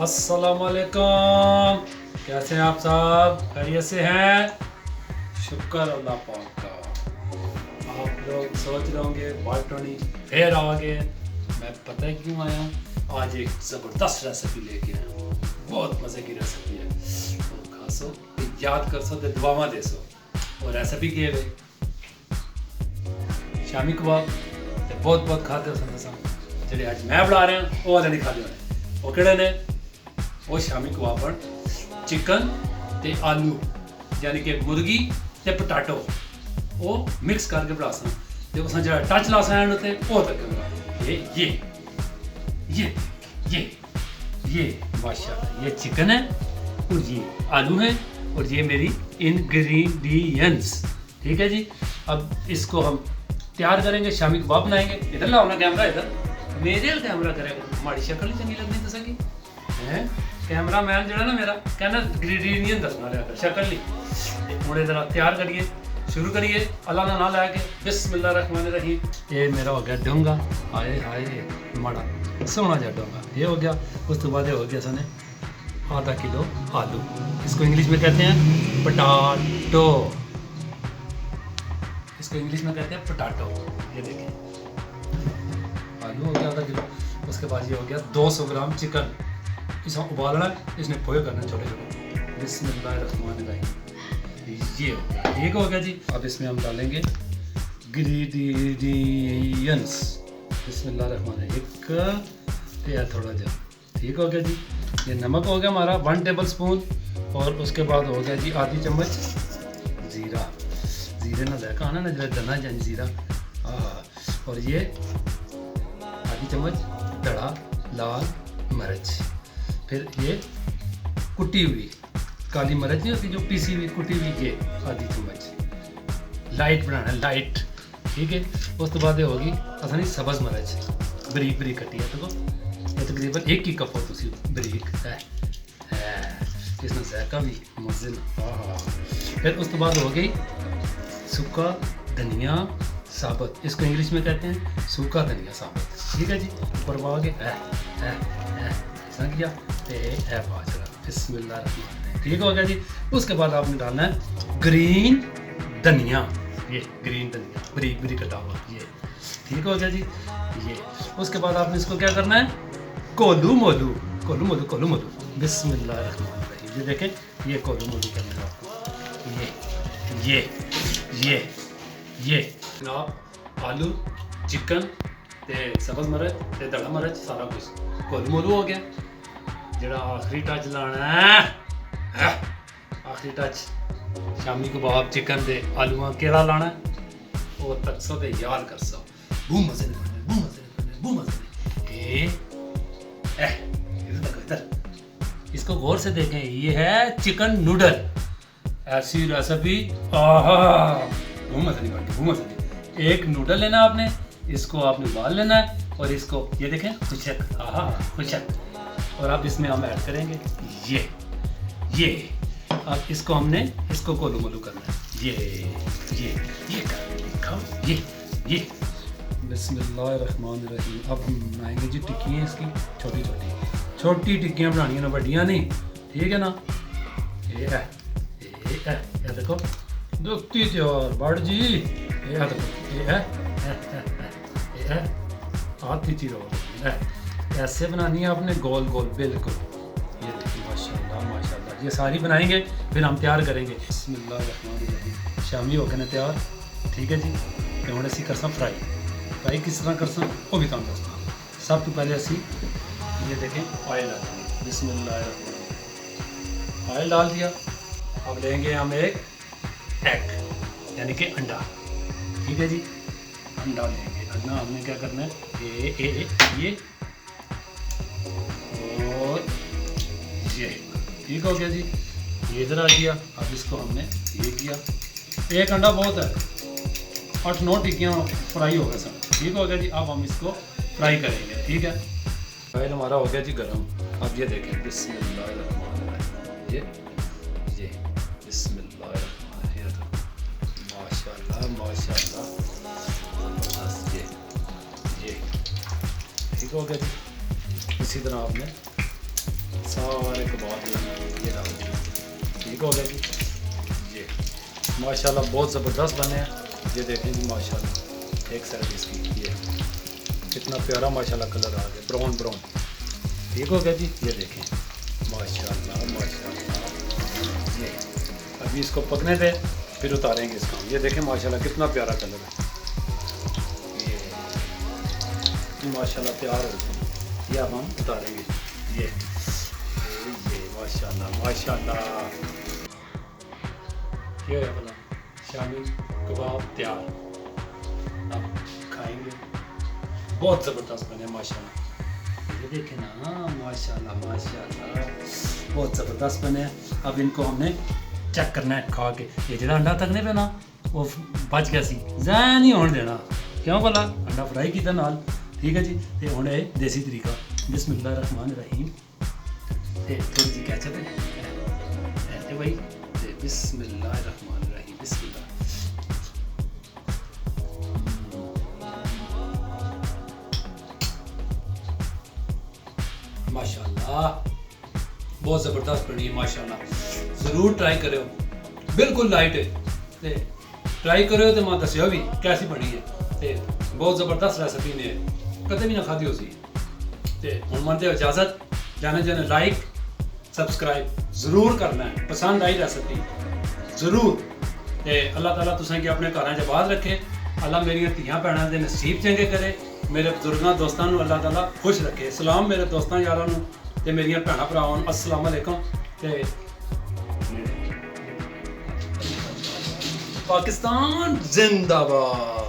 अस्सलामुअलैकुम, कैसे हैं आप सब? खैरियत से हैं? शुक्र अल्लाह पाक का। आप लोग सोच रहे होंगे बात टोनी फिर आ गए। मैं पता है क्यों आया हूँ? आज एक ज़बरदस्त रेसिपी लेके आया हूँ। बहुत मज़े की रेसिपी है। तो खासो याद कर सो तो दुआवा दे सो। और रेसिपी के वे शामी कबाब ते बहुत बहुत खाते हो संदसा ਜਿਹੜੇ ਅੱਜ मैं बना रहा वो वाले नहीं खाते होने। वो किहड़े ने? वो शामी कबाब चिकन ते आलू यानी कि मुर्गी ते पटाटो वो मिक्स करके बना सा ते उस जो टच ला सा उत्ते वो तक ये माशाल्लाह ये चिकन है और ये आलू है और ये मेरी इंग्रेडिएंट्स। ठीक है जी। अब इसको हम तैयार करेंगे, शामी कबाब बनाएंगे। इधर लाओ ना कैमरा, इधर मेरे कैमरा करेगा। हमारी शक्ल ही चंगी लगनी तुसा की है। कैमरा मैन जो ना मेरा कहना इंग्रेडिएंट दसना रहा शक्ल नहीं। हूँ इधर तैयार करिए, शुरू करिए अल्लाह ना लैके बिस्मिल्लाहिर्रहमानिर्रहीम। ये मेरा हो गया डोंगा, हाय हाय माड़ा सोना जा डोंगा ये हो गया। उस तो बाद हो गया सने आधा किलो आलू, इसको इंग्लिश में कहते हैं पटाटो। इसको इंग्लिश में कहते हैं पटाटो। ये देखिए आलू हो गया आधा किलो। उसके बाद ये हो गया 200 ग्राम चिकन। इसे उबालना है, इसने पोहे करने छोटे छोटे। बिस्मिल्लाहिर्रहमानिर्रहीम। ये हो गया, ठीक हो गया जी। अब इसमें हम डालेंगे इंग्रेडिएंट्स। बिस्मिल्लाहिर्रहमानिर्रहीम। एक थोड़ा जा, ठीक हो गया जी। ये नमक हो गया हमारा 1 टेबल स्पून। और उसके बाद हो गया जी आधी चम्मच ज़ीरा। ज़ीरे ना जायका आना ना जरा डना जाए ज़ीरा। और ये आधी चम्मच दड़ा लाल मिर्च। फिर ये कुटी हुई काली मिर्च नहीं होती जो पीसी हुई कुटी हुई, ये आधी चम्मच। लाइट बनाना है, लाइट। ठीक है। उस तो बाद होगी असानी सब्ज़ मिर्च बरीक बरीक कटी है। देखो ये तकरीबन 1 ही कप हो तुसी बरीक है। इसमें जायका भी मज़े। फिर उस तो बाद हो गई सूखा धनिया साबुत। इसको इंग्लिश में कहते हैं सूखा धनिया साबुत। ठीक है जी। ऊपर पाओगे किया बिस्मिल्लाहिर्रहमानिर्रहीम। ठीक हो गया जी। उसके बाद आपने डालना है ग्रीन धनिया। ये ग्रीन धनिया बरीक बरीक कटा हुआ ये। ठीक हो गया जी। ये उसके बाद आपने इसको क्या करना है कोलू मोलू बिस्मिल्लाहिर्रहमानिर्रहीम। ये देखें ये कोलू मोलू करना है आपको। ये जनाब आलू चिकन ते सब्ज़ मिर्च ते दड़ा मिर्च सारा कुछ कोलू मोलू हो गया। जरा आखिरी टच लाना है, आखिरी टच शामी कबाब चिकन दे आलूआ केड़ा लाना है वो तक सो ते याद कर सो। बू मजे इधर इसको गौर से देखें। ये है चिकन नूडल। ऐसी रेसिपी एक नूडल लेना आपने, इसको आपने उबाल लेना है और इसको ये देखें खुशक। और अब इसमें हम ऐड करेंगे ये अब इसको हमने इसको कोलू मोलू करना है। ये बिस्मिल्लाहिर्रहमानिर्रहीम। अब हम बनाएंगे जी टिक्कियाँ इसकी छोटी टिक्कियाँ बनानी है ना, बड़ियाँ नहीं। ठीक है ना। ये देखो दुखती त्योहार बड़ जी। ये देखो ये है हाथ खींची रहो। ऐसे बनानी है आपने गोल गोल बिल्कुल। ये देखिए माशाल्लाह ये सारी बनाएंगे फिर हम तैयार करेंगे। बिस्मिल्लाहिर्रहमानिर्रहीम। शामी हो गए ना तैयार। ठीक है जी। तो हम असी करसा फ्राई किस तरह करसा वो भी काम दसना। सब तो पहले असी ये देखें ऑयल डालेंगे। बिस्मिल्लाहिर्रहमानिर्रहीम। ऑयल डाल दिया। अब लेंगे हम एक एग यानी कि अंडा। ठीक है जी। अंडा लेंगे। अंडा हमने क्या करना है ये और ये। ठीक हो गया जी। ये इधर आ गया। अब इसको हमने ये किया। एक अंडा बहुत है, 8-9 टिक्कियाँ फ्राई हो गया सब। ठीक हो गया जी। अब हम इसको फ्राई करेंगे। ठीक है। ऑयल हमारा हो गया जी गरम। अब ये देखें बिस्मिल्लाहिर्रहमानिर्रहीम। ये बिस्मिल्लाहिर्रहमानिर्रहीम। माशाल्लाह ये ठीक हो गया जी। इसी तरह आपने सारे कबाब जो है ये डाल दिए। ठीक हो गया जी। ये माशाल्लाह बहुत ज़बरदस्त बने हैं। ये देखें जी माशाल्लाह, एक साइड इसकी ये कितना प्यारा माशाल्लाह कलर आ गया, ब्राउन ब्राउन। ठीक हो गया जी। ये देखें माशाल्लाह माशाल्लाह। ये अभी इसको पकने दे, फिर उतारेंगे इसको। ये देखें माशाल्लाह कितना प्यारा कलर है। ये माशाल्लाह तैयार हो गए। ये अब हम उतारेंगे। ये माशाल्लाह माशाल्लाह। ये है अपना शामी कबाब तैयार। अब खाएंगे। बहुत ज़बरदस्त बने माशाल्लाह। ये देखें ना माशाल्लाह माशाल्लाह, बहुत ज़बरदस्त बने। अब इनको हमने चेक करना है खा के। ये जो अंडा तकने पे ना वो बच गया सी, ज़ाया नहीं होने देना। क्यों भला अंडा फ्राई किया नाल। ठीक है जी। तो हुण देसी तरीका, बिस्मिल्लाह रहमान रहीम। थोड़ी जी कैचअप है भाई, बिस्मिल्लाह रहमान रहीम। बिस्मिल्लाह। माशाल्लाह बहुत ज़बरदस्त बनी है माशाल्लाह। ज़रूर ट्राई करो, बिल्कुल लाइट है। ट्राई करो तो मैं दस्यो भी कैसी बनी है। तो बहुत ज़बरदस्त रेसिपी ने कदे भी ना खाधी होसी। तो हुण मनते इजाज़त, जाने जाने लाइक सब्सक्राइब ज़रूर करना है। पसंद आई रेसिपी ज़रूर। तो अल्लाह ताला तुसें कि अपने घरां च आबाद रखे। अल्लाह मेरियां धियां भैणां दे नसीब चंगे करे। मेरे बुजुर्गां दोस्तां नूं अल्लाह ताला खुश रखे। सलाम मेरे दोस्तां यारां नूं ते मेरियां भैणां भरावां नूं, अस्सलाम वालेकुम। ते पाकिस्तान जिंदाबाद।